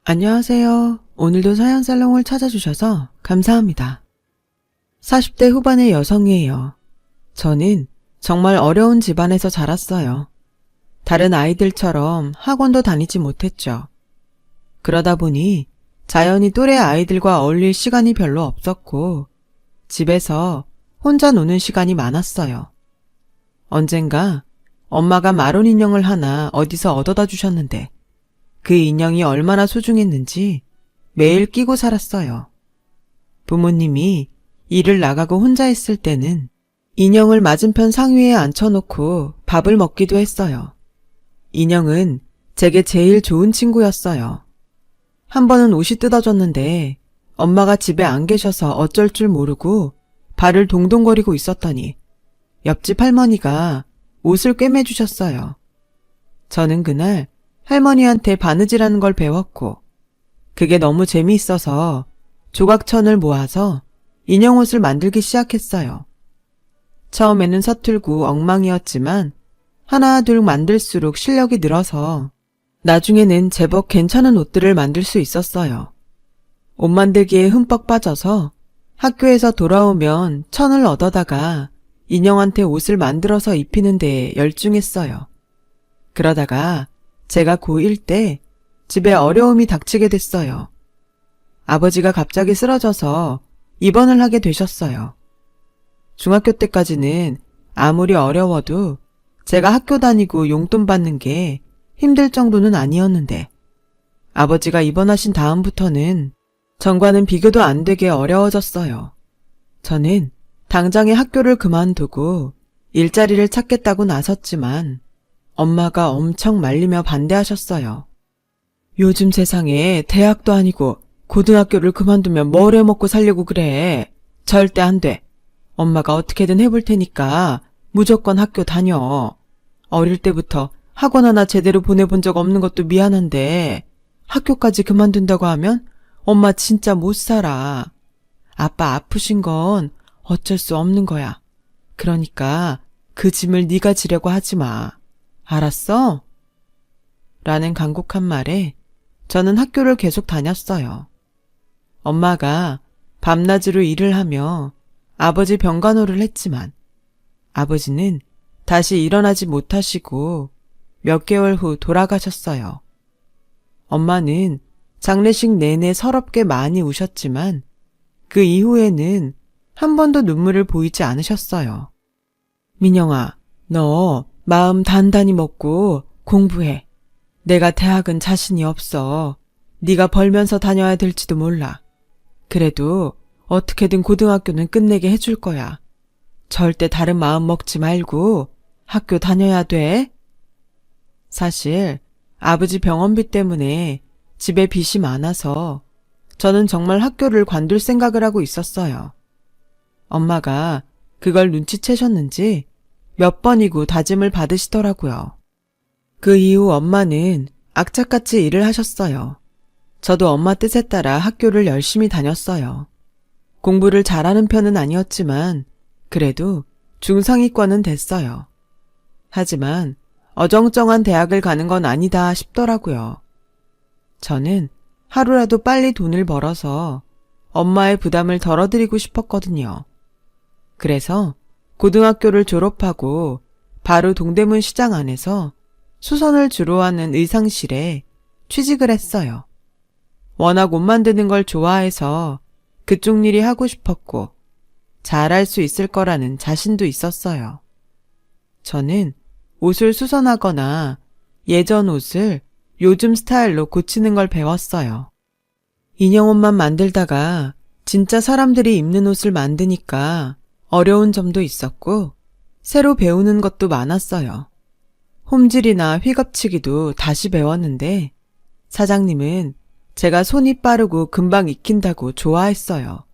안녕하세요. 오늘도 사연살롱을 찾아주셔서 감사합니다. 40대 후반의 여성이에요. 저는 정말 어려운 집안에서 자랐어요. 다른 아이들처럼 학원도 다니지 못했죠. 그러다 보니 자연히 또래 아이들과 어울릴 시간이 별로 없었고 집에서 혼자 노는 시간이 많았어요. 언젠가 엄마가 마론 인형을 하나 어디서 얻어다 주셨는데 그 인형이 얼마나 소중했는지 매일 끼고 살았어요. 부모님이 일을 나가고 혼자 있을 때는 인형을 맞은편 상위에 앉혀놓고 밥을 먹기도 했어요. 인형은 제게 제일 좋은 친구였어요. 한 번은 옷이 뜯어졌는데 엄마가 집에 안 계셔서 어쩔 줄 모르고 발을 동동거리고 있었더니 옆집 할머니가 옷을 꿰매주셨어요. 저는 그날 할머니한테 바느질하는 걸 배웠고 그게 너무 재미있어서 조각천을 모아서 인형 옷을 만들기 시작했어요. 처음에는 서툴고 엉망이었지만 하나 둘 만들수록 실력이 늘어서 나중에는 제법 괜찮은 옷들을 만들 수 있었어요. 옷 만들기에 흠뻑 빠져서 학교에서 돌아오면 천을 얻어다가 인형한테 옷을 만들어서 입히는 데에 열중했어요. 그러다가 제가 고1 때 집에 어려움이 닥치게 됐어요. 아버지가 갑자기 쓰러져서 입원을 하게 되셨어요. 중학교 때까지는 아무리 어려워도 제가 학교 다니고 용돈 받는 게 힘들 정도는 아니었는데 아버지가 입원하신 다음부터는 전과는 비교도 안 되게 어려워졌어요. 저는 당장에 학교를 그만두고 일자리를 찾겠다고 나섰지만 엄마가 엄청 말리며 반대하셨어요. 요즘 세상에 대학도 아니고 고등학교를 그만두면 뭘 해먹고 살려고 그래. 절대 안 돼. 엄마가 어떻게든 해볼 테니까 무조건 학교 다녀. 어릴 때부터 학원 하나 제대로 보내본 적 없는 것도 미안한데 학교까지 그만둔다고 하면 엄마 진짜 못 살아. 아빠 아프신 건 어쩔 수 없는 거야. 그러니까 그 짐을 네가 지려고 하지 마. 알았어? 라는 간곡한 말에 저는 학교를 계속 다녔어요. 엄마가 밤낮으로 일을 하며 아버지 병간호를 했지만 아버지는 다시 일어나지 못하시고 몇 개월 후 돌아가셨어요. 엄마는 장례식 내내 서럽게 많이 우셨지만 그 이후에는 한 번도 눈물을 보이지 않으셨어요. 민영아, 너 마음 단단히 먹고 공부해. 내가 대학은 자신이 없어. 네가 벌면서 다녀야 될지도 몰라. 그래도 어떻게든 고등학교는 끝내게 해줄 거야. 절대 다른 마음 먹지 말고 학교 다녀야 돼. 사실 아버지 병원비 때문에 집에 빚이 많아서 저는 정말 학교를 관둘 생각을 하고 있었어요. 엄마가 그걸 눈치채셨는지 몇 번이고 다짐을 받으시더라고요. 그 이후 엄마는 악착같이 일을 하셨어요. 저도 엄마 뜻에 따라 학교를 열심히 다녔어요. 공부를 잘하는 편은 아니었지만 그래도 중상위권은 됐어요. 하지만 어정쩡한 대학을 가는 건 아니다 싶더라고요. 저는 하루라도 빨리 돈을 벌어서 엄마의 부담을 덜어드리고 싶었거든요. 그래서 고등학교를 졸업하고 바로 동대문 시장 안에서 수선을 주로 하는 의상실에 취직을 했어요. 워낙 옷 만드는 걸 좋아해서 그쪽 일이 하고 싶었고 잘할 수 있을 거라는 자신도 있었어요. 저는 옷을 수선하거나 예전 옷을 요즘 스타일로 고치는 걸 배웠어요. 인형 옷만 만들다가 진짜 사람들이 입는 옷을 만드니까 어려운 점도 있었고 새로 배우는 것도 많았어요. 홈질이나 휘겁치기도 다시 배웠는데 사장님은 제가 손이 빠르고 금방 익힌다고 좋아했어요.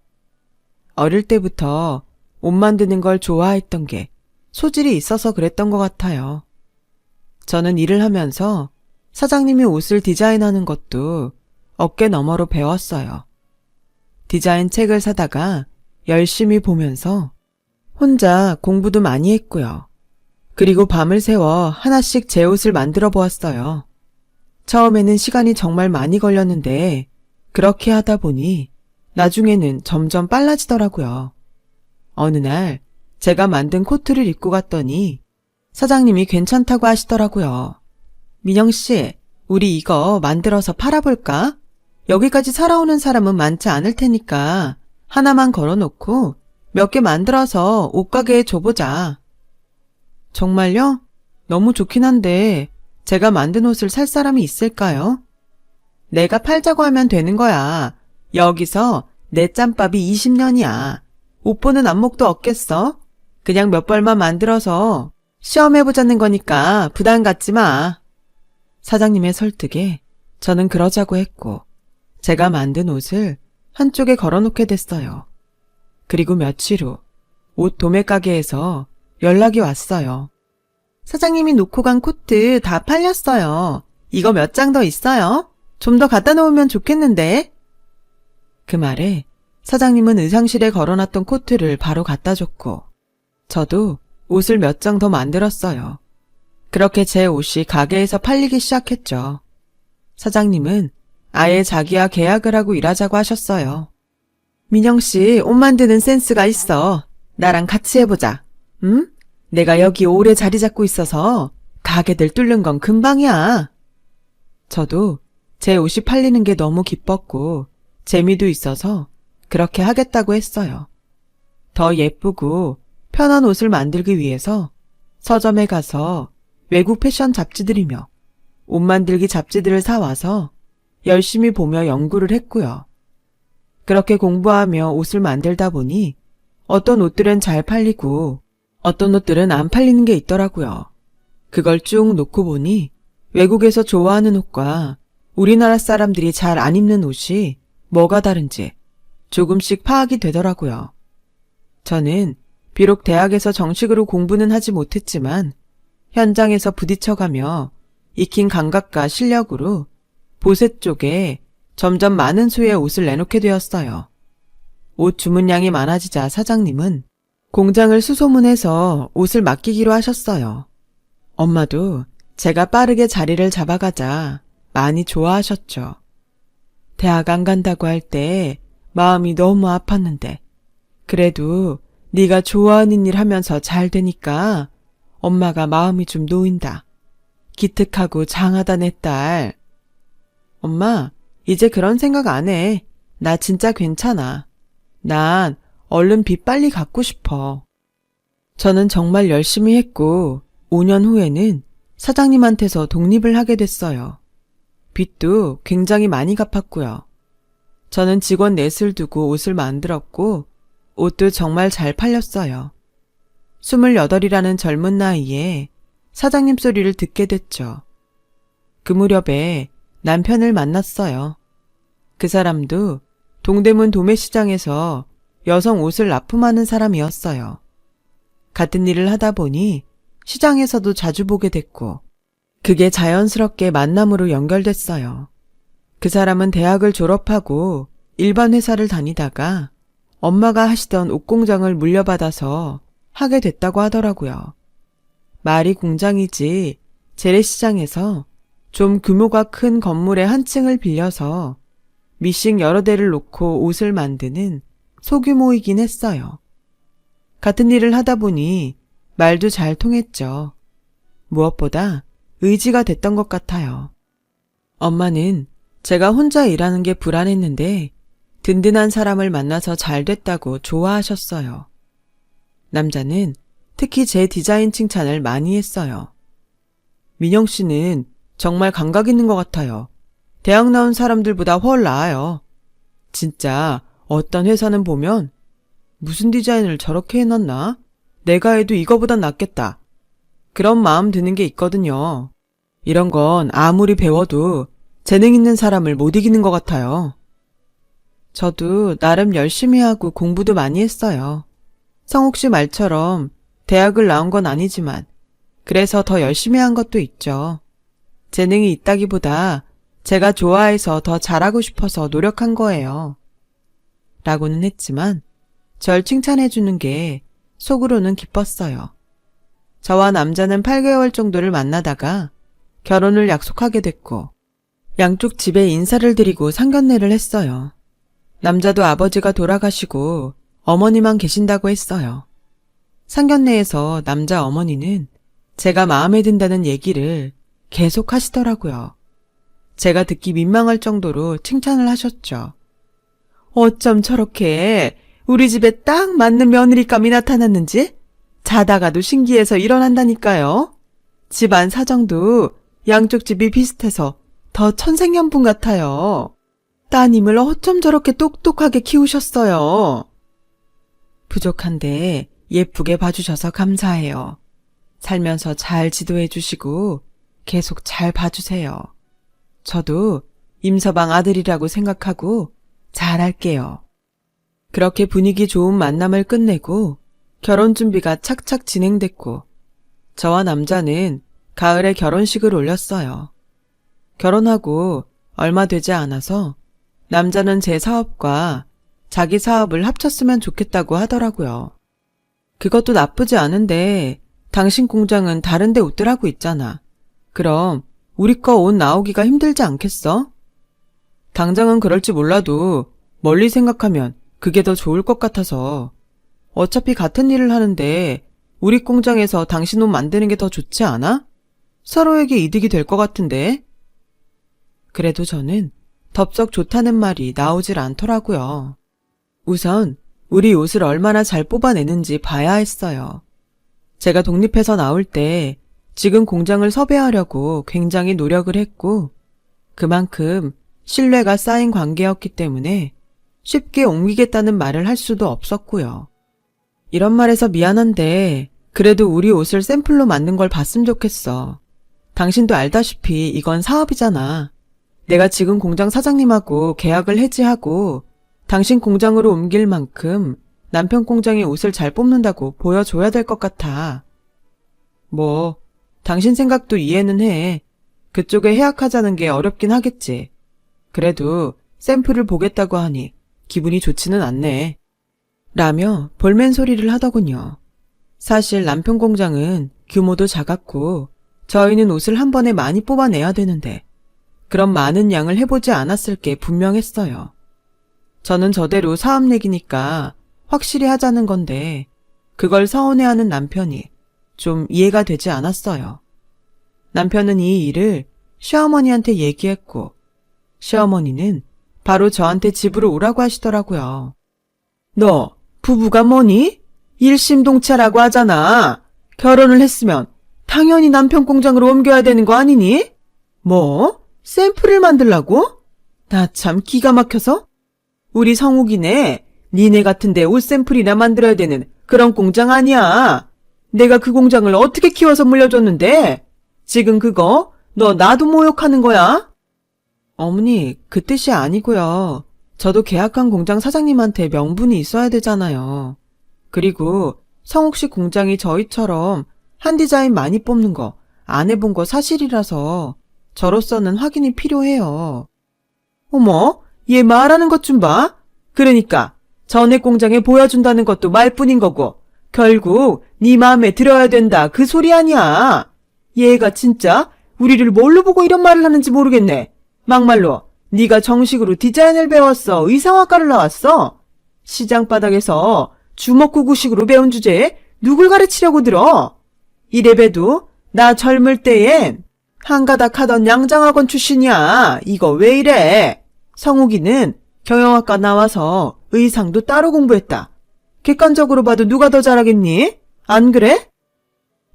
어릴 때부터 옷 만드는 걸 좋아했던 게 소질이 있어서 그랬던 것 같아요. 저는 일을 하면서 사장님이 옷을 디자인하는 것도 어깨 너머로 배웠어요. 디자인 책을 사다가 열심히 보면서 혼자 공부도 많이 했고요. 그리고 밤을 새워 하나씩 제 옷을 만들어 보았어요. 처음에는 시간이 정말 많이 걸렸는데 그렇게 하다 보니 나중에는 점점 빨라지더라고요. 어느 날 제가 만든 코트를 입고 갔더니 사장님이 괜찮다고 하시더라고요. 민영 씨, 우리 이거 만들어서 팔아볼까? 여기까지 살아오는 사람은 많지 않을 테니까 하나만 걸어놓고 몇 개 만들어서 옷가게에 줘보자. 정말요? 너무 좋긴 한데 제가 만든 옷을 살 사람이 있을까요? 내가 팔자고 하면 되는 거야. 여기서 내 짬밥이 20년이야. 옷 보는 안목도 없겠어? 그냥 몇 벌만 만들어서 시험해보자는 거니까 부담 갖지 마. 사장님의 설득에 저는 그러자고 했고 제가 만든 옷을 한쪽에 걸어놓게 됐어요. 그리고 며칠 후 옷 도매 가게에서 연락이 왔어요. 사장님이 놓고 간 코트 다 팔렸어요. 이거 몇 장 더 있어요? 좀 더 갖다 놓으면 좋겠는데. 그 말에 사장님은 의상실에 걸어놨던 코트를 바로 갖다 줬고 저도 옷을 몇 장 더 만들었어요. 그렇게 제 옷이 가게에서 팔리기 시작했죠. 사장님은 아예 자기와 계약을 하고 일하자고 하셨어요. 민영 씨, 옷 만드는 센스가 있어. 나랑 같이 해보자. 응? 내가 여기 오래 자리 잡고 있어서 가게들 뚫는 건 금방이야. 저도 제 옷이 팔리는 게 너무 기뻤고 재미도 있어서 그렇게 하겠다고 했어요. 더 예쁘고 편한 옷을 만들기 위해서 서점에 가서 외국 패션 잡지들이며 옷 만들기 잡지들을 사와서 열심히 보며 연구를 했고요. 그렇게 공부하며 옷을 만들다 보니 어떤 옷들은 잘 팔리고 어떤 옷들은 안 팔리는 게 있더라고요. 그걸 쭉 놓고 보니 외국에서 좋아하는 옷과 우리나라 사람들이 잘 안 입는 옷이 뭐가 다른지 조금씩 파악이 되더라고요. 저는 비록 대학에서 정식으로 공부는 하지 못했지만 현장에서 부딪혀가며 익힌 감각과 실력으로 보세 쪽에 점점 많은 수의 옷을 내놓게 되었어요. 옷 주문량이 많아지자 사장님은 공장을 수소문해서 옷을 맡기기로 하셨어요. 엄마도 제가 빠르게 자리를 잡아가자 많이 좋아하셨죠. 대학 안 간다고 할 때 마음이 너무 아팠는데 그래도 네가 좋아하는 일 하면서 잘 되니까 엄마가 마음이 좀 놓인다. 기특하고 장하다 내 딸. 엄마, 이제 그런 생각 안 해. 나 진짜 괜찮아. 난 얼른 빚 빨리 갚고 싶어. 저는 정말 열심히 했고 5년 후에는 사장님한테서 독립을 하게 됐어요. 빚도 굉장히 많이 갚았고요. 저는 직원 넷을 두고 옷을 만들었고 옷도 정말 잘 팔렸어요. 28이라는 젊은 나이에 사장님 소리를 듣게 됐죠. 그 무렵에 남편을 만났어요. 그 사람도 동대문 도매시장에서 여성 옷을 납품하는 사람이었어요. 같은 일을 하다 보니 시장에서도 자주 보게 됐고 그게 자연스럽게 만남으로 연결됐어요. 그 사람은 대학을 졸업하고 일반 회사를 다니다가 엄마가 하시던 옷공장을 물려받아서 하게 됐다고 하더라고요. 말이 공장이지 재래시장에서 좀 규모가 큰 건물의 한 층을 빌려서 미싱 여러 대를 놓고 옷을 만드는 소규모이긴 했어요. 같은 일을 하다 보니 말도 잘 통했죠. 무엇보다 의지가 됐던 것 같아요. 엄마는 제가 혼자 일하는 게 불안했는데 든든한 사람을 만나서 잘 됐다고 좋아하셨어요. 남자는 특히 제 디자인 칭찬을 많이 했어요. 민영 씨는 정말 감각 있는 것 같아요. 대학 나온 사람들보다 훨 나아요. 진짜 어떤 회사는 보면 무슨 디자인을 저렇게 해놨나? 내가 해도 이거보단 낫겠다. 그런 마음 드는 게 있거든요. 이런 건 아무리 배워도 재능 있는 사람을 못 이기는 것 같아요. 저도 나름 열심히 하고 공부도 많이 했어요. 성욱 씨 말처럼 대학을 나온 건 아니지만 그래서 더 열심히 한 것도 있죠. 재능이 있다기보다 제가 좋아해서 더 잘하고 싶어서 노력한 거예요. 라고는 했지만 절 칭찬해주는 게 속으로는 기뻤어요. 저와 남자는 8개월 정도를 만나다가 결혼을 약속하게 됐고 양쪽 집에 인사를 드리고 상견례를 했어요. 남자도 아버지가 돌아가시고 어머니만 계신다고 했어요. 상견례에서 남자 어머니는 제가 마음에 든다는 얘기를 계속 하시더라고요. 제가 듣기 민망할 정도로 칭찬을 하셨죠. 어쩜 저렇게 우리 집에 딱 맞는 며느리감이 나타났는지 자다가도 신기해서 일어난다니까요. 집안 사정도 양쪽 집이 비슷해서 더 천생연분 같아요. 따님을 어쩜 저렇게 똑똑하게 키우셨어요. 부족한데 예쁘게 봐주셔서 감사해요. 살면서 잘 지도해 주시고 계속 잘 봐주세요. 저도 임서방 아들이라고 생각하고 잘할게요. 그렇게 분위기 좋은 만남을 끝내고 결혼 준비가 착착 진행됐고 저와 남자는 가을에 결혼식을 올렸어요. 결혼하고 얼마 되지 않아서 남자는 제 사업과 자기 사업을 합쳤으면 좋겠다고 하더라고요. 그것도 나쁘지 않은데 당신 공장은 다른 데 옷들 하고 있잖아. 그럼 우리 거 옷 나오기가 힘들지 않겠어? 당장은 그럴지 몰라도 멀리 생각하면 그게 더 좋을 것 같아서 어차피 같은 일을 하는데 우리 공장에서 당신 옷 만드는 게 더 좋지 않아? 서로에게 이득이 될 것 같은데. 그래도 저는 덥석 좋다는 말이 나오질 않더라고요. 우선 우리 옷을 얼마나 잘 뽑아내는지 봐야 했어요. 제가 독립해서 나올 때 지금 공장을 섭외하려고 굉장히 노력을 했고 그만큼 신뢰가 쌓인 관계였기 때문에 쉽게 옮기겠다는 말을 할 수도 없었고요. 이런 말해서 미안한데 그래도 우리 옷을 샘플로 만든 걸 봤으면 좋겠어. 당신도 알다시피 이건 사업이잖아. 내가 지금 공장 사장님하고 계약을 해지하고 당신 공장으로 옮길 만큼 남편 공장의 옷을 잘 뽑는다고 보여줘야 될 것 같아. 뭐 당신 생각도 이해는 해. 그쪽에 해약하자는 게 어렵긴 하겠지. 그래도 샘플을 보겠다고 하니 기분이 좋지는 않네. 라며 볼멘 소리를 하더군요. 사실 남편 공장은 규모도 작았고 저희는 옷을 한 번에 많이 뽑아내야 되는데 그런 많은 양을 해보지 않았을 게 분명했어요. 저는 저대로 사업 내기니까 확실히 하자는 건데 그걸 서운해하는 남편이 좀 이해가 되지 않았어요. 남편은 이 일을 시어머니한테 얘기했고 시어머니는 바로 저한테 집으로 오라고 하시더라고요. 너 부부가 뭐니? 일심동체라고 하잖아. 결혼을 했으면 당연히 남편 공장으로 옮겨야 되는 거 아니니? 뭐? 샘플을 만들라고? 나 참 기가 막혀서? 우리 성욱이네. 니네 같은데 옷 샘플이나 만들어야 되는 그런 공장 아니야. 내가 그 공장을 어떻게 키워서 물려줬는데? 지금 그거 너 나도 모욕하는 거야? 어머니, 그 뜻이 아니고요. 저도 계약한 공장 사장님한테 명분이 있어야 되잖아요. 그리고 성욱 씨 공장이 저희처럼 한 디자인 많이 뽑는 거 안 해본 거 사실이라서 저로서는 확인이 필요해요. 어머, 얘 말하는 것 좀 봐. 그러니까 전에 공장에 보여준다는 것도 말뿐인 거고 결국 네 마음에 들어야 된다 그 소리 아니야. 얘가 진짜 우리를 뭘로 보고 이런 말을 하는지 모르겠네. 막말로 네가 정식으로 디자인을 배웠어? 의상학과를 나왔어? 시장 바닥에서 주먹구구식으로 배운 주제에 누굴 가르치려고 들어? 이래봬도 나 젊을 때엔 한가닥 하던 양장학원 출신이야. 이거 왜 이래? 성욱이는 경영학과 나와서 의상도 따로 공부했다. 객관적으로 봐도 누가 더 잘하겠니? 안 그래?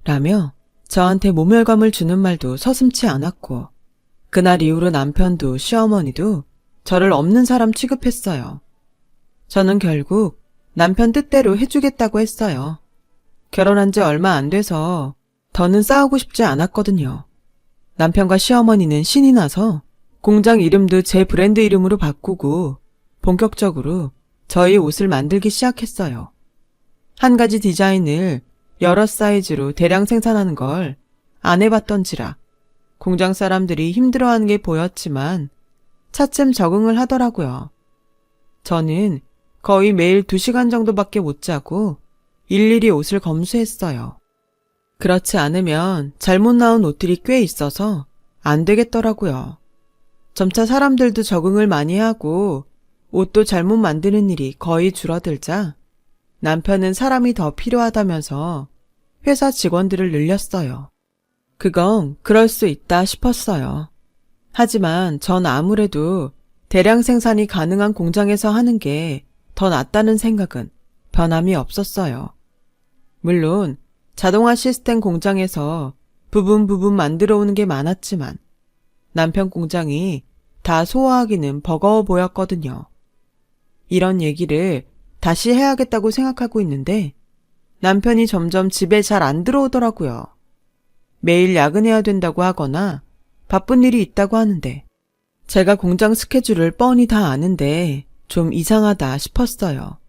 라며 저한테 모멸감을 주는 말도 서슴지 않았고 그날 이후로 남편도 시어머니도 저를 없는 사람 취급했어요. 저는 결국 남편 뜻대로 해주겠다고 했어요. 결혼한 지 얼마 안 돼서 더는 싸우고 싶지 않았거든요. 남편과 시어머니는 신이 나서 공장 이름도 제 브랜드 이름으로 바꾸고 본격적으로 저희 옷을 만들기 시작했어요. 한 가지 디자인을 여러 사이즈로 대량 생산하는 걸 안 해봤던지라 공장 사람들이 힘들어하는 게 보였지만 차츰 적응을 하더라고요. 저는 거의 매일 2시간 정도밖에 못 자고 일일이 옷을 검수했어요. 그렇지 않으면 잘못 나온 옷들이 꽤 있어서 안 되겠더라고요. 점차 사람들도 적응을 많이 하고 옷도 잘못 만드는 일이 거의 줄어들자 남편은 사람이 더 필요하다면서 회사 직원들을 늘렸어요. 그건 그럴 수 있다 싶었어요. 하지만 전 아무래도 대량 생산이 가능한 공장에서 하는 게 더 낫다는 생각은 변함이 없었어요. 물론 자동화 시스템 공장에서 부분 만들어 오는 게 많았지만 남편 공장이 다 소화하기는 버거워 보였거든요. 이런 얘기를 다시 해야겠다고 생각하고 있는데 남편이 점점 집에 잘 안 들어오더라고요. 매일 야근해야 된다고 하거나 바쁜 일이 있다고 하는데 제가 공장 스케줄을 뻔히 다 아는데 좀 이상하다 싶었어요.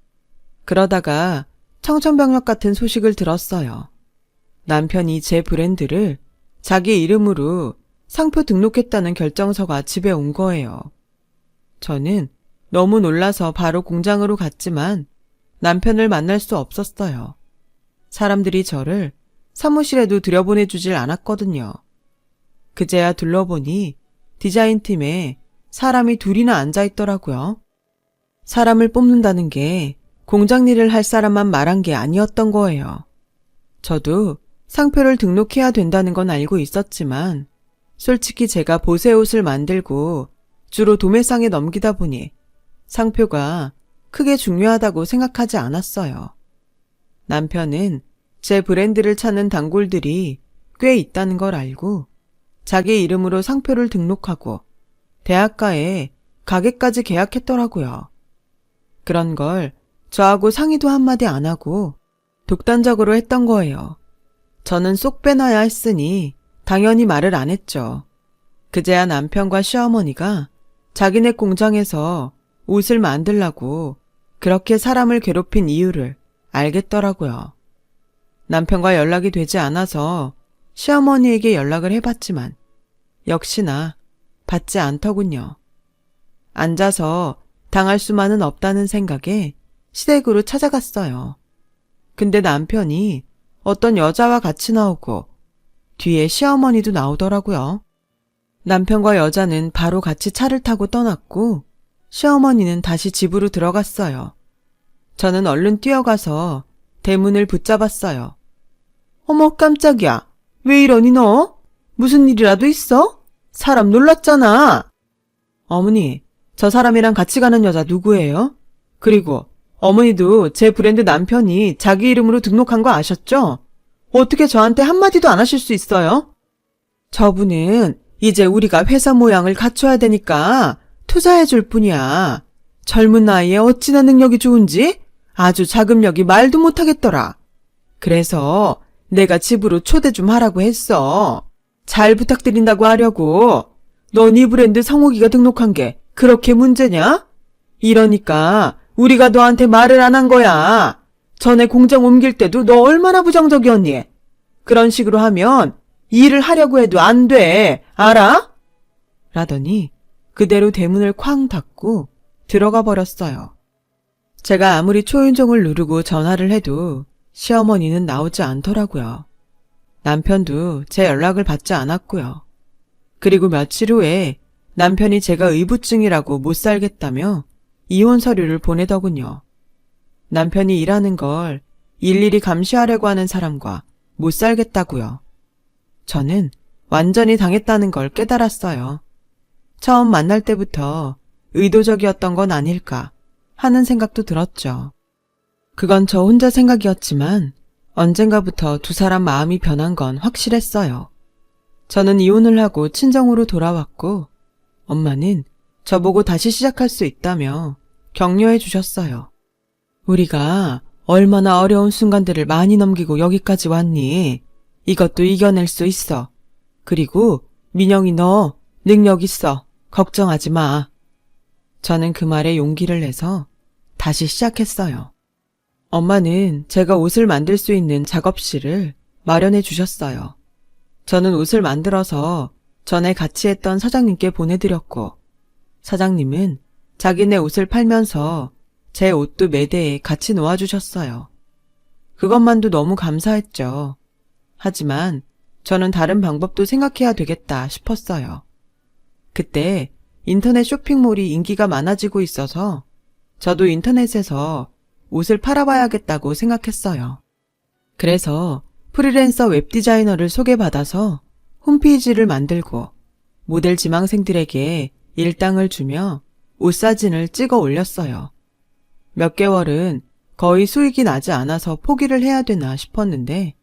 그러다가 청천벽력 같은 소식을 들었어요. 남편이 제 브랜드를 자기 이름으로 상표 등록했다는 결정서가 집에 온 거예요. 저는 너무 놀라서 바로 공장으로 갔지만 남편을 만날 수 없었어요. 사람들이 저를 사무실에도 들여보내주질 않았거든요. 그제야 둘러보니 디자인팀에 사람이 둘이나 앉아있더라고요. 사람을 뽑는다는 게 공장 일을 할 사람만 말한 게 아니었던 거예요. 저도 상표를 등록해야 된다는 건 알고 있었지만 솔직히 제가 보세 옷을 만들고 주로 도매상에 넘기다 보니 상표가 크게 중요하다고 생각하지 않았어요. 남편은 제 브랜드를 찾는 단골들이 꽤 있다는 걸 알고 자기 이름으로 상표를 등록하고 대학가에 가게까지 계약했더라고요. 그런 걸 저하고 상의도 한마디 안 하고 독단적으로 했던 거예요. 저는 쏙 빼놔야 했으니 당연히 말을 안 했죠. 그제야 남편과 시어머니가 자기네 공장에서 옷을 만들라고 그렇게 사람을 괴롭힌 이유를 알겠더라고요. 남편과 연락이 되지 않아서 시어머니에게 연락을 해봤지만 역시나 받지 않더군요. 앉아서 당할 수만은 없다는 생각에 시댁으로 찾아갔어요. 근데 남편이 어떤 여자와 같이 나오고 뒤에 시어머니도 나오더라고요. 남편과 여자는 바로 같이 차를 타고 떠났고 시어머니는 다시 집으로 들어갔어요. 저는 얼른 뛰어가서 대문을 붙잡았어요. 어머 깜짝이야. 왜 이러니 너? 무슨 일이라도 있어? 사람 놀랐잖아. 어머니, 저 사람이랑 같이 가는 여자 누구예요? 그리고 어머니도 제 브랜드 남편이 자기 이름으로 등록한 거 아셨죠? 어떻게 저한테 한마디도 안 하실 수 있어요? 저분은 이제 우리가 회사 모양을 갖춰야 되니까 투자해 줄 뿐이야. 젊은 나이에 어찌나 능력이 좋은지 아주 자금력이 말도 못하겠더라. 그래서 내가 집으로 초대 좀 하라고 했어. 잘 부탁드린다고 하려고. 너 네 브랜드 성욱이가 등록한 게 그렇게 문제냐? 이러니까 우리가 너한테 말을 안 한 거야. 전에 공장 옮길 때도 너 얼마나 부정적이었니? 그런 식으로 하면 일을 하려고 해도 안 돼. 알아? 라더니 그대로 대문을 쾅 닫고 들어가 버렸어요. 제가 아무리 초인종을 누르고 전화를 해도 시어머니는 나오지 않더라고요. 남편도 제 연락을 받지 않았고요. 그리고 며칠 후에 남편이 제가 의부증이라고 못 살겠다며 이혼 서류를 보내더군요. 남편이 일하는 걸 일일이 감시하려고 하는 사람과 못 살겠다고요. 저는 완전히 당했다는 걸 깨달았어요. 처음 만날 때부터 의도적이었던 건 아닐까 하는 생각도 들었죠. 그건 저 혼자 생각이었지만 언젠가부터 두 사람 마음이 변한 건 확실했어요. 저는 이혼을 하고 친정으로 돌아왔고 엄마는 저보고 다시 시작할 수 있다며 격려해 주셨어요. 우리가 얼마나 어려운 순간들을 많이 넘기고 여기까지 왔니? 이것도 이겨낼 수 있어. 그리고 민영이 너 능력 있어. 걱정하지 마. 저는 그 말에 용기를 내서 다시 시작했어요. 엄마는 제가 옷을 만들 수 있는 작업실을 마련해 주셨어요. 저는 옷을 만들어서 전에 같이 했던 사장님께 보내드렸고 사장님은 자기네 옷을 팔면서 제 옷도 매대에 같이 놓아주셨어요. 그것만도 너무 감사했죠. 하지만 저는 다른 방법도 생각해야 되겠다 싶었어요. 그때 인터넷 쇼핑몰이 인기가 많아지고 있어서 저도 인터넷에서 옷을 팔아봐야겠다고 생각했어요. 그래서 프리랜서 웹디자이너를 소개받아서 홈페이지를 만들고 모델 지망생들에게 일당을 주며 옷 사진을 찍어 올렸어요. 몇 개월은 거의 수익이 나지 않아서 포기를 해야 되나 싶었는데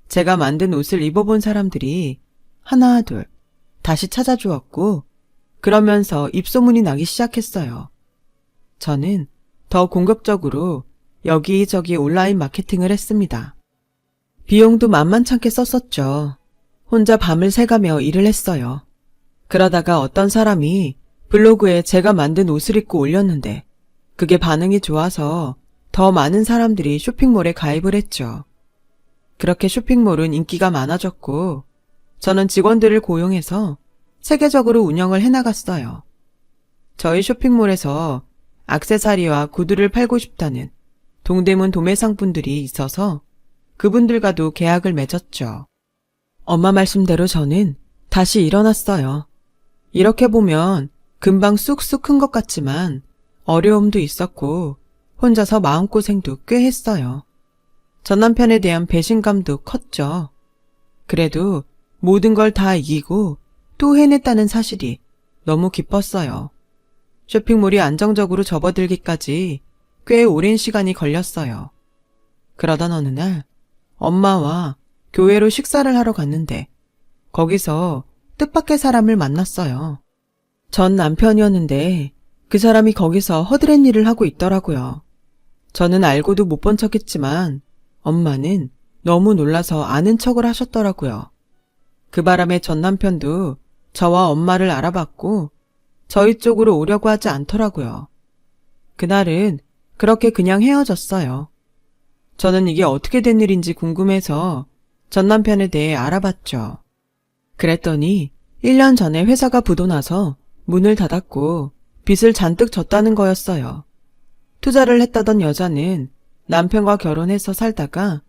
제가 만든 옷을 입어본 사람들이 하나 둘 다시 찾아주었고 그러면서 입소문이 나기 시작했어요. 저는 더 공격적으로 여기저기 온라인 마케팅을 했습니다. 비용도 만만찮게 썼었죠. 혼자 밤을 새가며 일을 했어요. 그러다가 어떤 사람이 블로그에 제가 만든 옷을 입고 올렸는데 그게 반응이 좋아서 더 많은 사람들이 쇼핑몰에 가입을 했죠. 그렇게 쇼핑몰은 인기가 많아졌고 저는 직원들을 고용해서 세계적으로 운영을 해나갔어요. 저희 쇼핑몰에서 액세서리와 구두를 팔고 싶다는 동대문 도매상분들이 있어서 그분들과도 계약을 맺었죠. 엄마 말씀대로 저는 다시 일어났어요. 이렇게 보면 금방 쑥쑥 큰 것 같지만 어려움도 있었고 혼자서 마음고생도 꽤 했어요. 전 남편에 대한 배신감도 컸죠. 그래도 모든 걸 다 이기고 또 해냈다는 사실이 너무 기뻤어요. 쇼핑몰이 안정적으로 접어들기까지 꽤 오랜 시간이 걸렸어요. 그러던 어느 날 엄마와 교회로 식사를 하러 갔는데 거기서 뜻밖의 사람을 만났어요. 전 남편이었는데 그 사람이 거기서 허드렛 일을 하고 있더라고요. 저는 알고도 못 본 척했지만 엄마는 너무 놀라서 아는 척을 하셨더라고요. 그 바람에 전 남편도 저와 엄마를 알아봤고 저희 쪽으로 오려고 하지 않더라고요. 그날은 그렇게 그냥 헤어졌어요. 저는 이게 어떻게 된 일인지 궁금해서 전 남편에 대해 알아봤죠. 그랬더니 1년 전에 회사가 부도나서 문을 닫았고 빚을 잔뜩 졌다는 거였어요. 투자를 했다던 여자는 남편과 결혼해서 살다가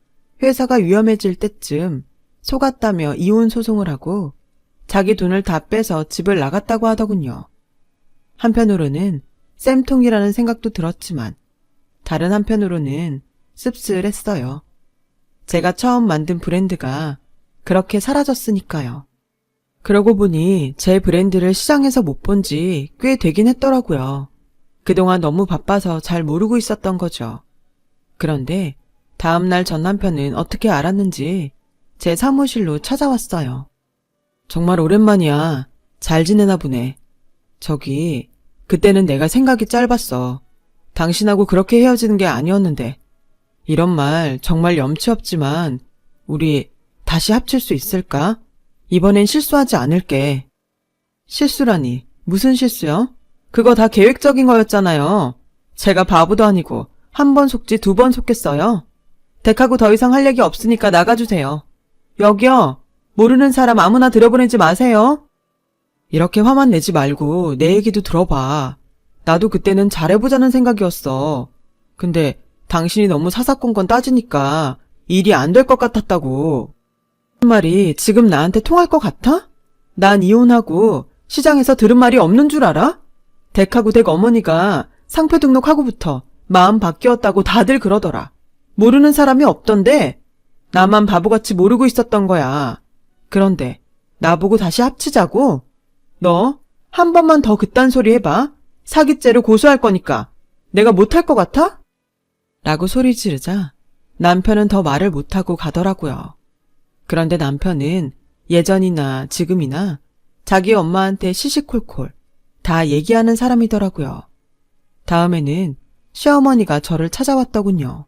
회사가 위험해질 때쯤 속았다며 이혼 소송을 하고 자기 돈을 다 빼서 집을 나갔다고 하더군요. 한편으로는 쌤통이라는 생각도 들었지만 다른 한편으로는 씁쓸했어요. 제가 처음 만든 브랜드가 그렇게 사라졌으니까요. 그러고 보니 제 브랜드를 시장에서 못 본 지 꽤 되긴 했더라고요. 그동안 너무 바빠서 잘 모르고 있었던 거죠. 그런데 다음날 전 남편은 어떻게 알았는지 제 사무실로 찾아왔어요. 정말 오랜만이야. 잘 지내나 보네. 저기, 그때는 내가 생각이 짧았어. 당신하고 그렇게 헤어지는 게 아니었는데. 이런 말 정말 염치 없지만 우리 다시 합칠 수 있을까? 이번엔 실수하지 않을게. 실수라니, 무슨 실수요? 그거 다 계획적인 거였잖아요. 제가 바보도 아니고 한 번 속지 2번 속겠어요. 댁하고 더 이상 할 얘기 없으니까 나가주세요. 여기요. 모르는 사람 아무나 들여보내지 마세요. 이렇게 화만 내지 말고 내 얘기도 들어봐. 나도 그때는 잘해보자는 생각이었어. 근데 당신이 너무 사사건건 따지니까 일이 안 될 것 같았다고. 그 말이 지금 나한테 통할 것 같아? 난 이혼하고 시장에서 들은 말이 없는 줄 알아? 댁하고 댁 어머니가 상표 등록하고부터 마음 바뀌었다고 다들 그러더라. 모르는 사람이 없던데 나만 바보같이 모르고 있었던 거야. 그런데 나보고 다시 합치자고? 너 한 번만 더 그딴 소리 해봐. 사기죄로 고소할 거니까. 내가 못할 것 같아? 라고 소리 지르자 남편은 더 말을 못하고 가더라고요. 그런데 남편은 예전이나 지금이나 자기 엄마한테 시시콜콜 다 얘기하는 사람이더라고요. 다음에는 시어머니가 저를 찾아왔더군요.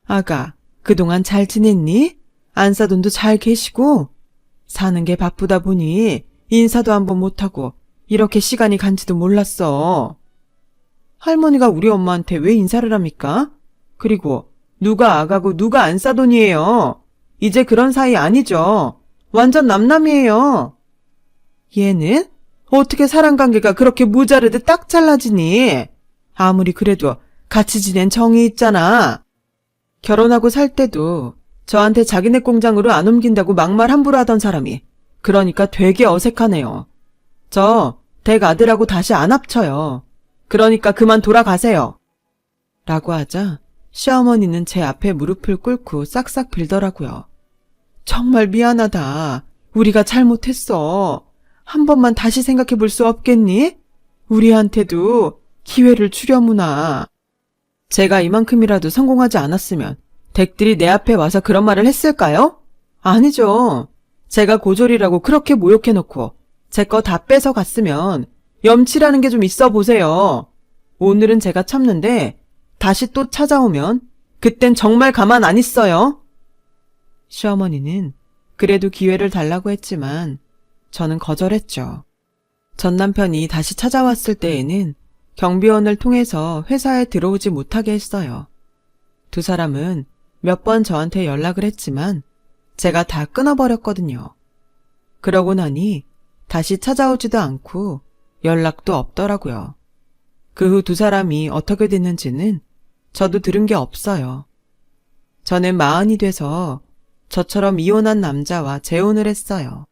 아가, 그동안 잘 지냈니? 안사돈도 잘 계시고? 사는 게 바쁘다 보니 인사도 한번 못하고 이렇게 시간이 간지도 몰랐어. 할머니가 우리 엄마한테 왜 인사를 합니까? 그리고 누가 아가고 누가 안사돈이에요. 이제 그런 사이 아니죠. 완전 남남이에요. 얘는 어떻게 사람관계가 그렇게 모자르듯 딱 잘라지니? 아무리 그래도 같이 지낸 정이 있잖아. 결혼하고 살 때도 저한테 자기네 공장으로 안 옮긴다고 막말 함부로 하던 사람이 그러니까 되게 어색하네요. 저 댁 아들하고 다시 안 합쳐요. 그러니까 그만 돌아가세요. 라고 하자 시어머니는 제 앞에 무릎을 꿇고 싹싹 빌더라고요. 정말 미안하다. 우리가 잘못했어. 한 번만 다시 생각해 볼 수 없겠니? 우리한테도 기회를 주려무나. 제가 이만큼이라도 성공하지 않았으면 댁들이 내 앞에 와서 그런 말을 했을까요? 아니죠. 제가 고졸이라고 그렇게 모욕해놓고 제 거 다 뺏어 갔으면 염치라는 게 좀 있어 보세요. 오늘은 제가 참는데 다시 또 찾아오면 그땐 정말 가만 안 있어요. 시어머니는 그래도 기회를 달라고 했지만 저는 거절했죠. 전 남편이 다시 찾아왔을 때에는 경비원을 통해서 회사에 들어오지 못하게 했어요. 두 사람은 몇 번 저한테 연락을 했지만 제가 다 끊어버렸거든요. 그러고 나니 다시 찾아오지도 않고 연락도 없더라고요. 그 후 두 사람이 어떻게 됐는지는 저도 들은 게 없어요. 저는 40이 돼서 저처럼 이혼한 남자와 재혼을 했어요.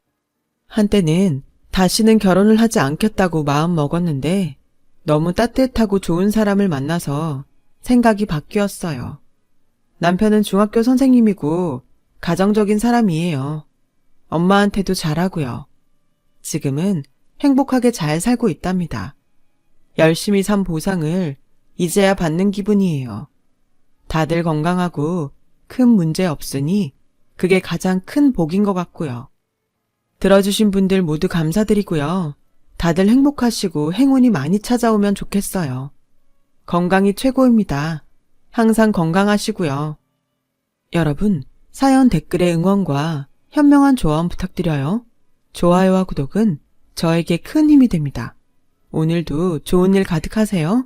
한때는 다시는 결혼을 하지 않겠다고 마음 먹었는데 너무 따뜻하고 좋은 사람을 만나서 생각이 바뀌었어요. 남편은 중학교 선생님이고 가정적인 사람이에요. 엄마한테도 잘하고요. 지금은 행복하게 잘 살고 있답니다. 열심히 산 보상을 이제야 받는 기분이에요. 다들 건강하고 큰 문제 없으니 그게 가장 큰 복인 것 같고요. 들어주신 분들 모두 감사드리고요. 다들 행복하시고 행운이 많이 찾아오면 좋겠어요. 건강이 최고입니다. 항상 건강하시고요. 여러분, 사연 댓글에 응원과 현명한 조언 부탁드려요. 좋아요와 구독은 저에게 큰 힘이 됩니다. 오늘도 좋은 일 가득하세요.